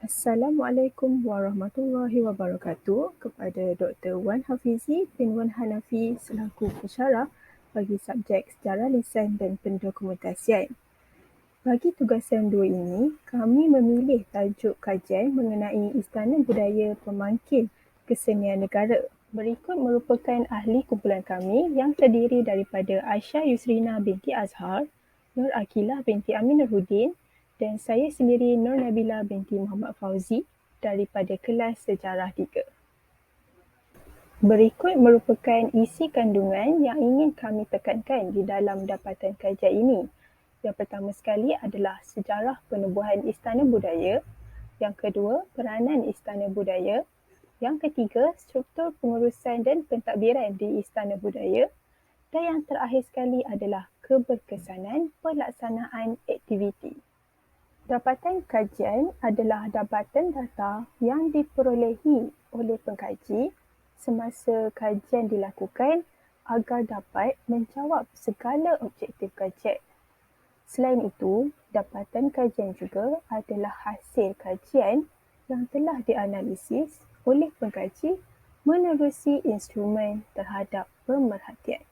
Assalamualaikum warahmatullahi wabarakatuh kepada Dr. Wan Hafizi bin Wan Hanafi selaku pensyarah bagi subjek Sejarah Lisan dan Pendokumentasian. Bagi tugasan 2 ini, kami memilih tajuk kajian mengenai Istana Budaya Pemangkin Kesenian Negara. Berikut merupakan ahli kumpulan kami yang terdiri daripada Aisyah Yusrina binti Azhar, Nur Akilah binti Amin Nurhuddin dan saya sendiri Nur Nabila binti Muhammad Fauzi daripada kelas Sejarah 3. Berikut merupakan isi kandungan yang ingin kami tekankan di dalam dapatan kajian ini. Yang pertama sekali adalah sejarah penubuhan Istana Budaya. Yang kedua, peranan Istana Budaya. Yang ketiga, struktur pengurusan dan pentadbiran di Istana Budaya. Dan yang terakhir sekali adalah keberkesanan pelaksanaan aktiviti. Dapatan kajian adalah dapatan data yang diperolehi oleh pengkaji semasa kajian dilakukan agar dapat menjawab segala objektif kajian. Selain itu, dapatan kajian juga adalah hasil kajian yang telah dianalisis oleh pengkaji menerusi instrumen terhadap pemerhatian,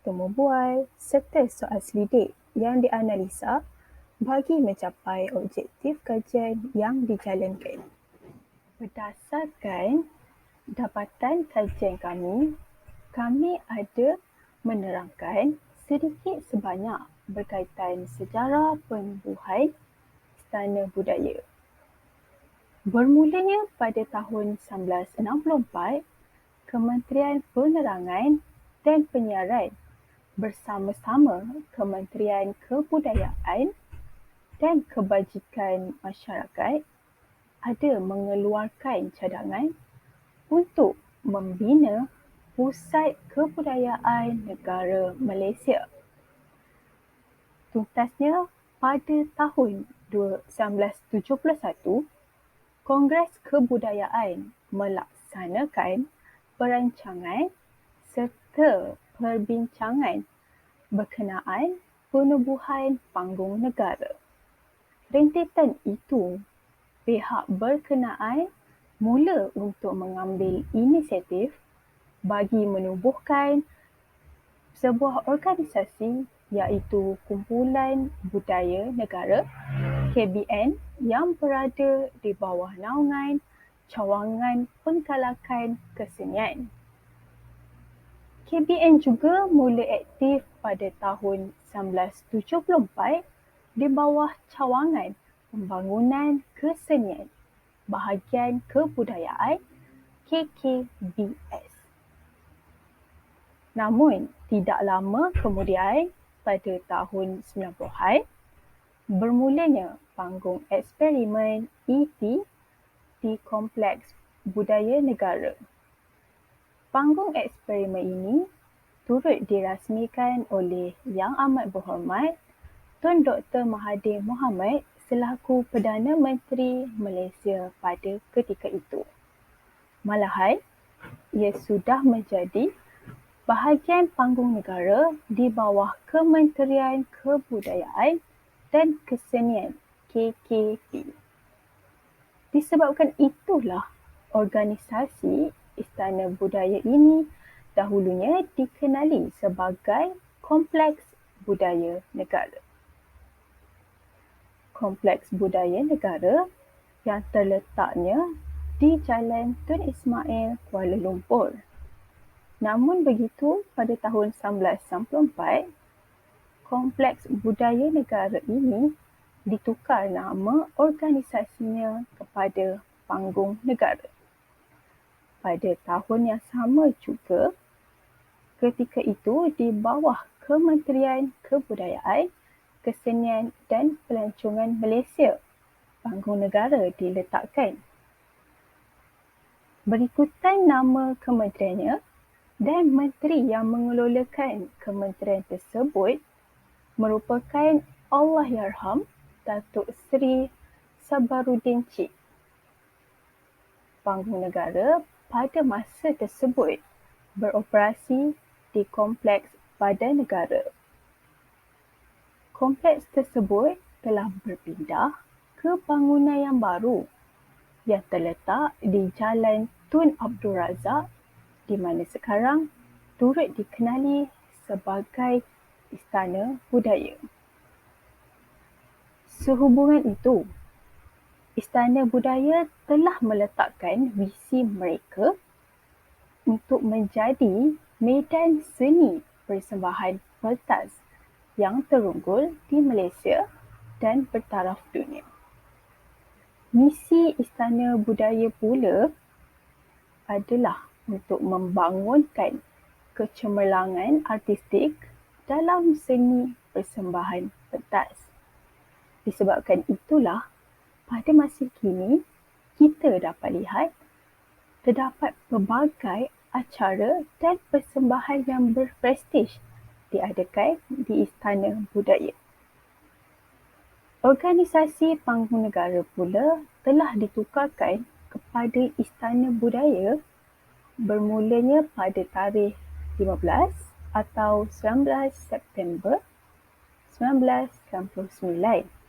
temu bual serta soal selidik yang dianalisa bagi mencapai objektif kajian yang dijalankan. Berdasarkan dapatan kajian kami ada menerangkan sedikit sebanyak berkaitan sejarah penubuhan Istana Budaya. Bermulanya pada tahun 1964, Kementerian Penerangan dan Penyiaran bersama-sama Kementerian Kebudayaan dan Kebajikan Masyarakat ada mengeluarkan cadangan untuk membina Pusat Kebudayaan Negara Malaysia. Tuntasnya, pada tahun 1971, Kongres Kebudayaan melaksanakan perancangan serta perbincangan berkenaan penubuhan panggung negara. Rentetan itu, pihak berkenaan mula untuk mengambil inisiatif bagi menubuhkan sebuah organisasi iaitu Kumpulan Budaya Negara KBN yang berada di bawah naungan Cawangan Pengkalakan Kesenian. KBN juga mula aktif pada tahun 1974 di bawah Cawangan Pembangunan Kesenian Bahagian Kebudayaan KKBS. Namun, tidak lama kemudian, pada tahun 90-an, bermulanya panggung eksperimen ET di Kompleks Budaya Negara. Panggung eksperimen ini turut dirasmikan oleh Yang Amat Berhormat Tun Dr. Mahathir Mohamad selaku Perdana Menteri Malaysia pada ketika itu. Malahan, ia sudah menjadi bahagian panggung negara di bawah Kementerian Kebudayaan dan Kesenian KKP. Disebabkan itulah organisasi Istana Budaya ini dahulunya dikenali sebagai Kompleks Budaya Negara. Kompleks Budaya Negara yang terletaknya di Jalan Tun Ismail, Kuala Lumpur. Namun begitu, pada tahun 1994, Kompleks Budaya Negara ini ditukar nama organisasinya kepada Panggung Negara. Pada tahun yang sama juga, ketika itu di bawah Kementerian Kebudayaan, Kesenian dan Pelancongan Malaysia, Panggung Negara diletakkan. Berikutan nama kementeriannya dan menteri yang mengelolakan kementerian tersebut merupakan Allahyarham Datuk Seri Sabaruddin Cik. Panggung Negara pada masa tersebut beroperasi di Kompleks Badan Negara. Kompleks tersebut telah berpindah ke bangunan yang baru yang terletak di Jalan Tun Abdul Razak di mana sekarang turut dikenali sebagai Istana Budaya. Sehubungan itu, Istana Budaya telah meletakkan visi mereka untuk menjadi medan seni persembahan pentas yang terunggul di Malaysia dan bertaraf dunia. Misi Istana Budaya pula adalah untuk membangunkan kecemerlangan artistik dalam seni persembahan pentas. Disebabkan itulah, pada masa kini, kita dapat lihat terdapat pelbagai acara dan persembahan yang berprestij diadakan di Istana Budaya. Organisasi Panggung Negara pula telah ditukarkan kepada Istana Budaya bermulanya pada tarikh 15 atau 19 September 1999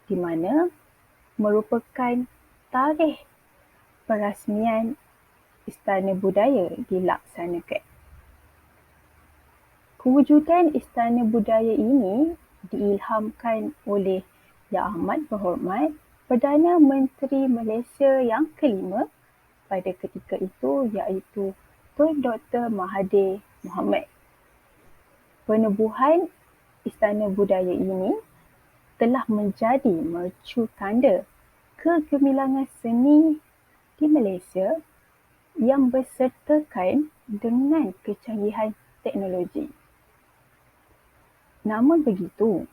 di mana merupakan tarikh perasmian Istana Budaya dilaksanakan. Kewujudan Istana Budaya ini diilhamkan oleh Yang Amat Berhormat Perdana Menteri Malaysia yang kelima pada ketika itu iaitu Tun Dr. Mahathir Mohamad. Penubuhan Istana Budaya ini telah menjadi mercu tanda kegemilangan seni di Malaysia yang bersertakan dengan kecanggihan teknologi. Namun begitu,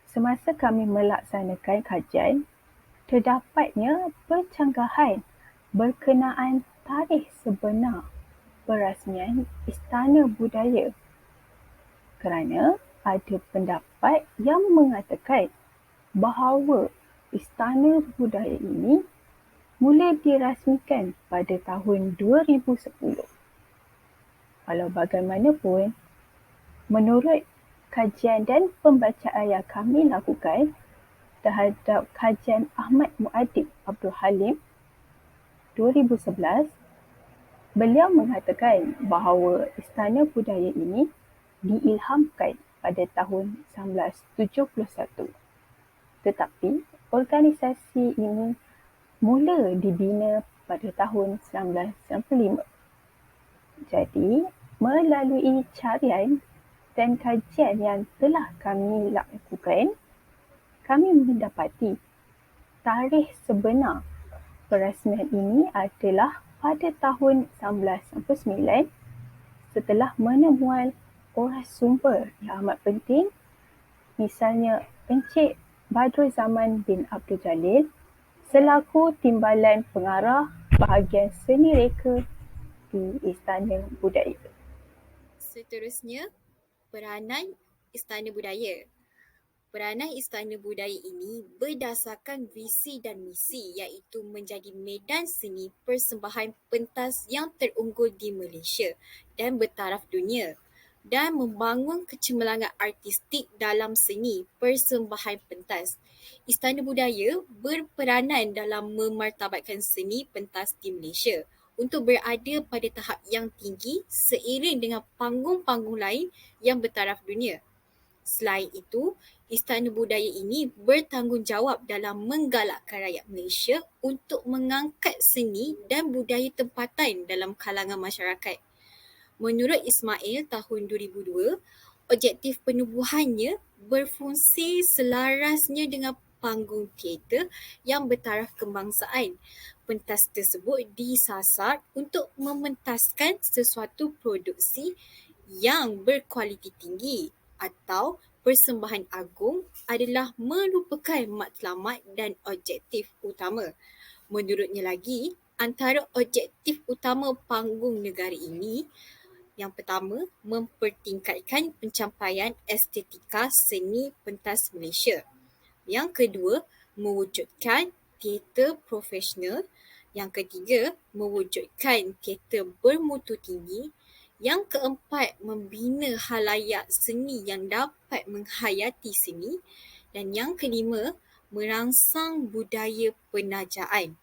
semasa kami melaksanakan kajian, terdapatnya pencanggahan berkenaan tarikh sebenar perasmian Istana Budaya kerana ada pendapat yang mengatakan bahawa Istana Budaya ini mula dirasmikan pada tahun 2010. Walau bagaimanapun, menurut kajian dan pembacaan yang kami lakukan terhadap kajian Ahmad Muadib Abdul Halim 2011, beliau mengatakan bahawa Istana Budaya ini diilhamkan pada tahun 1971. Tetapi organisasi ini mula dibina pada tahun 1995. Jadi, melalui carian dan kajian yang telah kami lakukan, kami mendapati tarikh sebenar perasmian ini adalah pada tahun 1999 setelah menemuan orang sumber yang amat penting, misalnya Encik Badrul Zaman bin Abdul Jalil selaku Timbalan Pengarah Bahagian Seni Reka di Istana Budaya. Seterusnya, peranan Istana Budaya. Peranan Istana Budaya ini berdasarkan visi dan misi iaitu menjadi medan seni persembahan pentas yang terunggul di Malaysia dan bertaraf dunia dan membangun kecemerlangan artistik dalam seni persembahan pentas. Istana Budaya berperanan dalam memartabatkan seni pentas di Malaysia untuk berada pada tahap yang tinggi seiring dengan panggung-panggung lain yang bertaraf dunia. Selain itu, Istana Budaya ini bertanggungjawab dalam menggalakkan rakyat Malaysia untuk mengangkat seni dan budaya tempatan dalam kalangan masyarakat. Menurut Ismail tahun 2002, objektif penubuhannya berfungsi selarasnya dengan panggung teater yang bertaraf kebangsaan. Pentas tersebut disasar untuk mementaskan sesuatu produksi yang berkualiti tinggi atau persembahan agung adalah merupakan matlamat dan objektif utama. Menurutnya lagi, antara objektif utama panggung negara ini, yang pertama, mempertingkatkan pencapaian estetika seni pentas Malaysia. Yang kedua, mewujudkan teater profesional. Yang ketiga, mewujudkan teater bermutu tinggi. Yang keempat, membina halayak seni yang dapat menghayati seni. Dan yang kelima, merangsang budaya penajaan.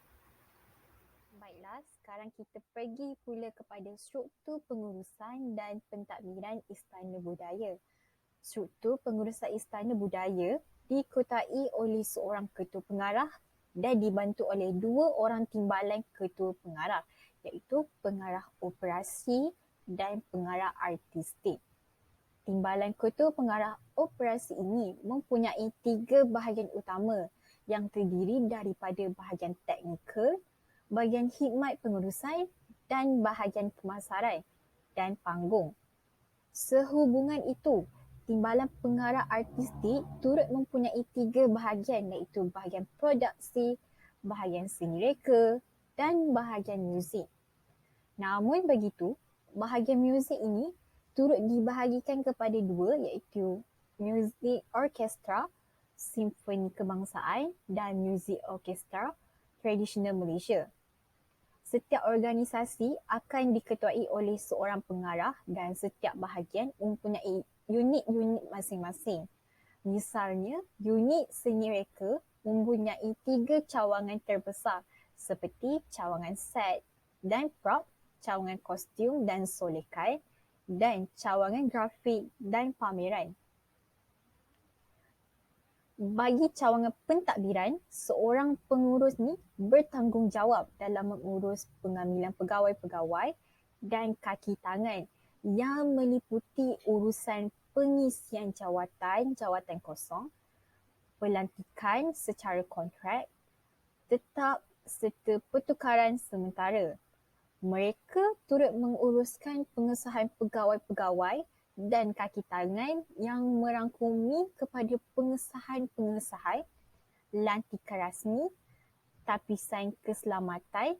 sekarang kita pergi pula kepada struktur pengurusan dan pentadbiran Istana Budaya. Struktur pengurusan Istana Budaya dikotai oleh seorang ketua pengarah dan dibantu oleh 2 orang timbalan ketua pengarah, iaitu pengarah operasi dan pengarah artistik. Timbalan ketua pengarah operasi ini mempunyai 3 bahagian utama yang terdiri daripada bahagian teknikal, bahagian khidmat pengurusan dan bahagian pemasaran dan panggung. Sehubungan itu, timbalan pengarah artistik turut mempunyai 3 bahagian, iaitu bahagian produksi, bahagian seni reka dan bahagian muzik. Namun begitu, bahagian muzik ini turut dibahagikan kepada 2, iaitu muzik orkestra, simfoni kebangsaan dan muzik orkestra tradisional Malaysia. Setiap organisasi akan diketuai oleh seorang pengarah dan setiap bahagian mempunyai unit-unit masing-masing. Misalnya, unit seni reka mempunyai 3 cawangan terbesar seperti cawangan set dan prop, cawangan kostum dan solekan, dan cawangan grafik dan pameran. Bagi cawangan pentadbiran, seorang pengurus ni bertanggungjawab dalam mengurus pengambilan pegawai-pegawai dan kaki tangan yang meliputi urusan pengisian jawatan kosong, pelantikan secara kontrak, tetap serta pertukaran sementara. Mereka turut menguruskan pengesahan pegawai-pegawai dan kaki tangan yang merangkumi kepada pengesahan-pengesahan, lantikan rasmi, tapisan keselamatan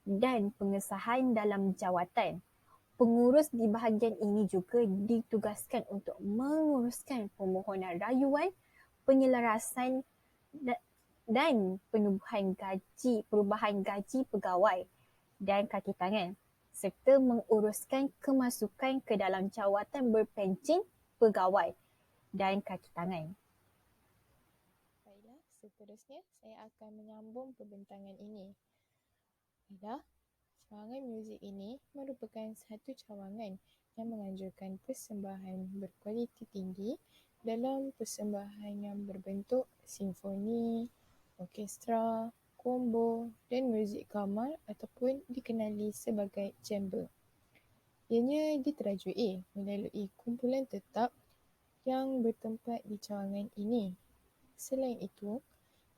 dan pengesahan dalam jawatan. Pengurus di bahagian ini juga ditugaskan untuk menguruskan permohonan rayuan, penyelarasan dan perubahan gaji pegawai dan kaki tangan, serta menguruskan kemasukan ke dalam jawatan berpencen pegawai dan kaki tangan. Baiklah, seterusnya saya akan menyambung pembentangan ini. Baiklah, cawangan muzik ini merupakan satu cawangan yang menganjurkan persembahan berkualiti tinggi dalam persembahan yang berbentuk simfoni, orkestra, combo dan muzik kamar ataupun dikenali sebagai chamber. Ianya diterajui melalui kumpulan tetap yang bertempat di cawangan ini. Selain itu,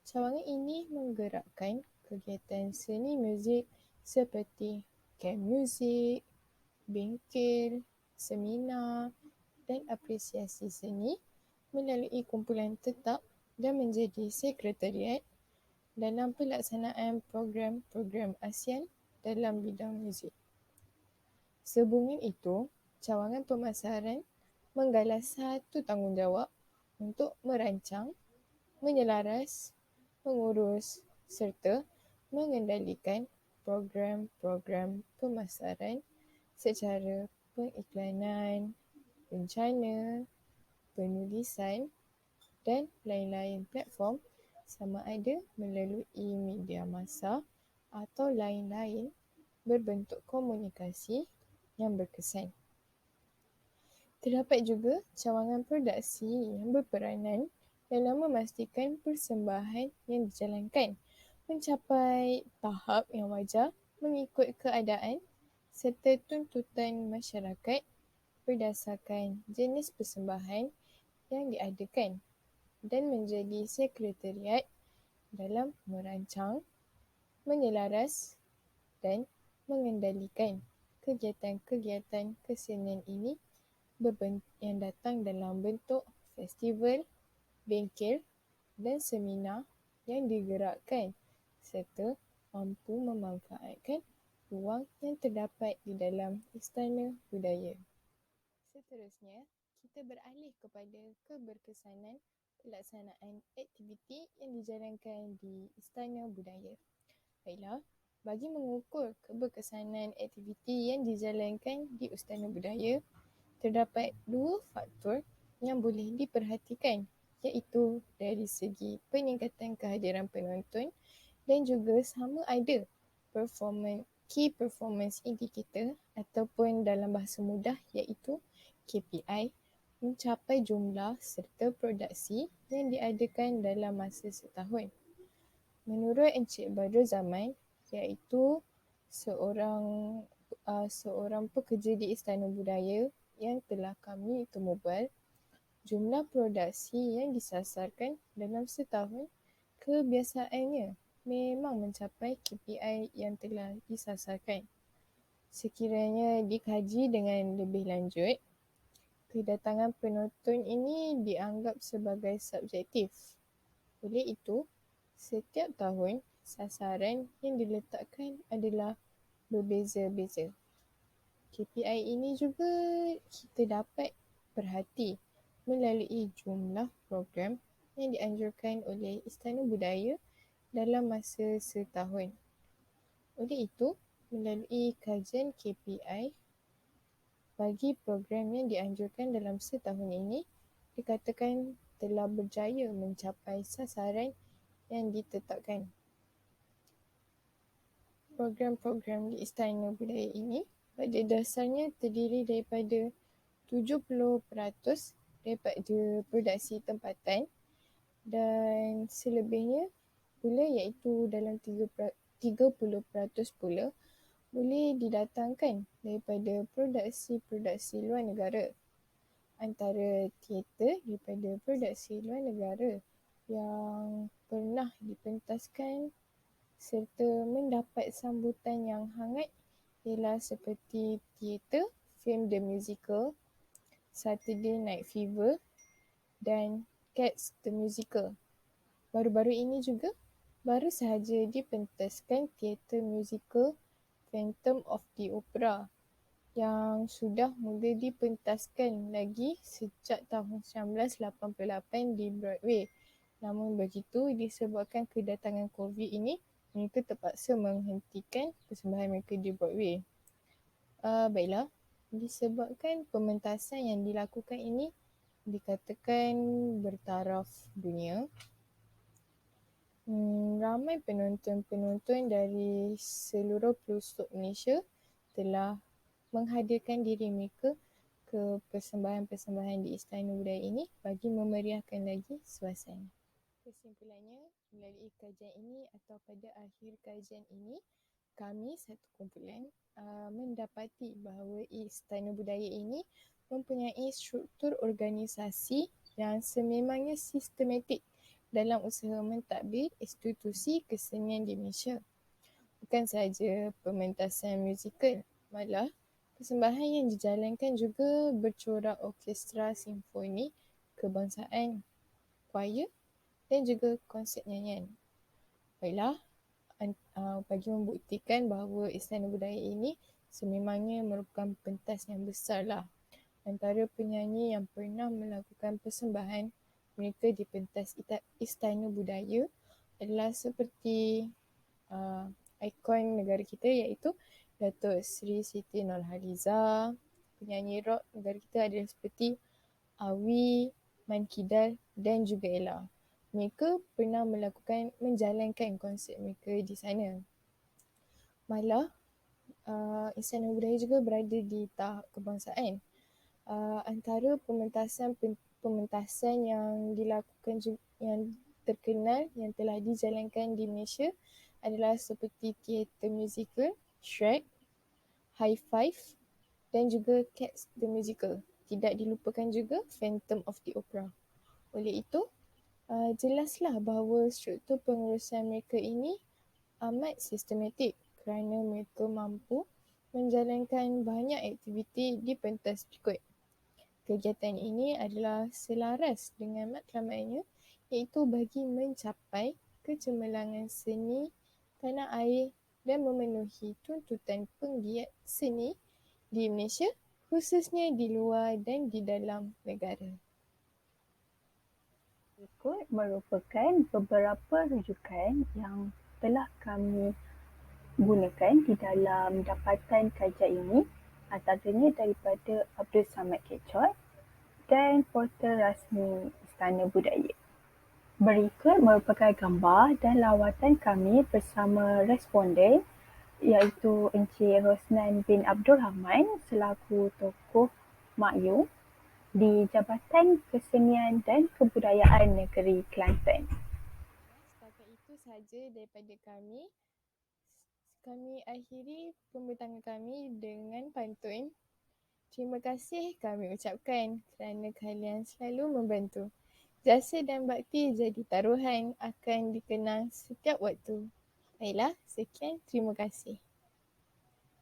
cawangan ini menggerakkan kegiatan seni muzik seperti camp muzik, bengkel, seminar dan apresiasi seni melalui kumpulan tetap dan menjadi sekretariat dalam pelaksanaan program-program ASEAN dalam bidang muzik. Sehubungan itu, cawangan pemasaran menggalas satu tanggungjawab untuk merancang, menyelaras, mengurus serta mengendalikan program-program pemasaran secara pengiklanan, rencana, penulisan dan lain-lain platform sama ada melalui media massa atau lain-lain berbentuk komunikasi yang berkesan. Terdapat juga cawangan produksi yang berperanan dalam memastikan persembahan yang dijalankan mencapai tahap yang wajar mengikut keadaan serta tuntutan masyarakat berdasarkan jenis persembahan yang diadakan dan menjadi sekretariat dalam merancang, menyelaras dan mengendalikan kegiatan-kegiatan kesenian ini yang datang dalam bentuk festival, bengkel dan seminar yang digerakkan serta mampu memanfaatkan ruang yang terdapat di dalam Istana Budaya. Seterusnya, kita beralih kepada keberkesanan pelaksanaan aktiviti yang dijalankan di Istana Budaya. Baiklah, bagi mengukur keberkesanan aktiviti yang dijalankan di Istana Budaya, terdapat 2 faktor yang boleh diperhatikan, iaitu dari segi peningkatan kehadiran penonton dan juga sama ada Key Performance Indicator ataupun dalam bahasa mudah iaitu KPI mencapai jumlah serta produksi yang diadakan dalam masa setahun. Menurut Encik Badrul Zaman iaitu seorang pekerja di Istana Budaya yang telah kami temubual, jumlah produksi yang disasarkan dalam setahun kebiasaannya memang mencapai KPI yang telah disasarkan. Sekiranya dikaji dengan lebih lanjut, kedatangan penonton ini dianggap sebagai subjektif. Oleh itu, setiap tahun sasaran yang diletakkan adalah berbeza-beza. KPI ini juga kita dapat perhati melalui jumlah program yang dianjurkan oleh Istana Budaya dalam masa setahun. Oleh itu, melalui kajian KPI bagi program yang dianjurkan dalam setahun ini, dikatakan telah berjaya mencapai sasaran yang ditetapkan. Program-program di Istana Budaya ini pada dasarnya terdiri daripada 70% daripada produksi tempatan dan selebihnya pula iaitu dalam 30% pula boleh didatangkan daripada produksi-produksi luar negara. Antara teater daripada produksi luar negara yang pernah dipentaskan serta mendapat sambutan yang hangat ialah seperti teater Fame the Musical, Saturday Night Fever dan Cats the Musical. Baru-baru ini juga baru sahaja dipentaskan teater musical Phantom of the Opera yang sudah mula dipentaskan lagi sejak tahun 1988 di Broadway. Namun begitu, disebabkan kedatangan COVID ini, mereka terpaksa menghentikan persembahan mereka di Broadway. Baiklah, disebabkan pementasan yang dilakukan ini dikatakan bertaraf dunia, ramai penonton-penonton dari seluruh pelosok Malaysia telah menghadirkan diri mereka ke persembahan-persembahan di Istana Budaya ini bagi memeriahkan lagi suasana. Kesimpulannya, melalui kajian ini atau pada akhir kajian ini, kami satu kumpulan mendapati bahawa Istana Budaya ini mempunyai struktur organisasi yang sememangnya sistematik dalam usaha mentadbir institusi kesenian di Malaysia. Bukan sahaja pementasan musikal, malah persembahan yang dijalankan juga bercorak orkestra simfoni kebangsaan, choir dan juga konsert nyanyian. Baiklah, bagi membuktikan bahawa Istana Budaya ini sememangnya merupakan pentas yang besarlah. Antara penyanyi yang pernah melakukan persembahan mereka di pentas Istana Budaya adalah seperti ikon negara kita iaitu Datuk Seri Siti Nurhaliza. Penyanyi rock negara kita adalah seperti Awi, Man Kidal dan juga Ella. Mereka pernah menjalankan konsert mereka di sana. Malah Istana Budaya juga berada di tahap kebangsaan. Antara pementasan yang dilakukan yang terkenal yang telah dijalankan di Malaysia adalah seperti teater musical Shrek, High Five dan juga Cats the Musical. Tidak dilupakan juga Phantom of the Opera. Oleh itu, jelaslah bahawa struktur pengurusan mereka ini amat sistematik kerana mereka mampu menjalankan banyak aktiviti di pentas berikut. Kegiatan ini adalah selaras dengan matlamatnya iaitu bagi mencapai kecemerlangan seni tanah air dan memenuhi tuntutan penggiat seni di Malaysia, khususnya di luar dan di dalam negara. Berikut merupakan beberapa rujukan yang telah kami gunakan di dalam dapatan kajian ini, antaranya daripada Abdul Samad Kechot dan portal rasmi Istana Budaya. Berikut merupakan gambar dan lawatan kami bersama responden iaitu Encik Rosnan bin Abdul Rahman selaku tokoh Mak Yu di Jabatan Kesenian dan Kebudayaan Negeri Kelantan. Setakat itu sahaja daripada kami. Kami akhiri pembincangan kami dengan pantun. Terima kasih kami ucapkan kerana kalian selalu membantu. Jasa dan bakti jadi taruhan akan dikenang setiap waktu. Baiklah, sekian. Terima kasih.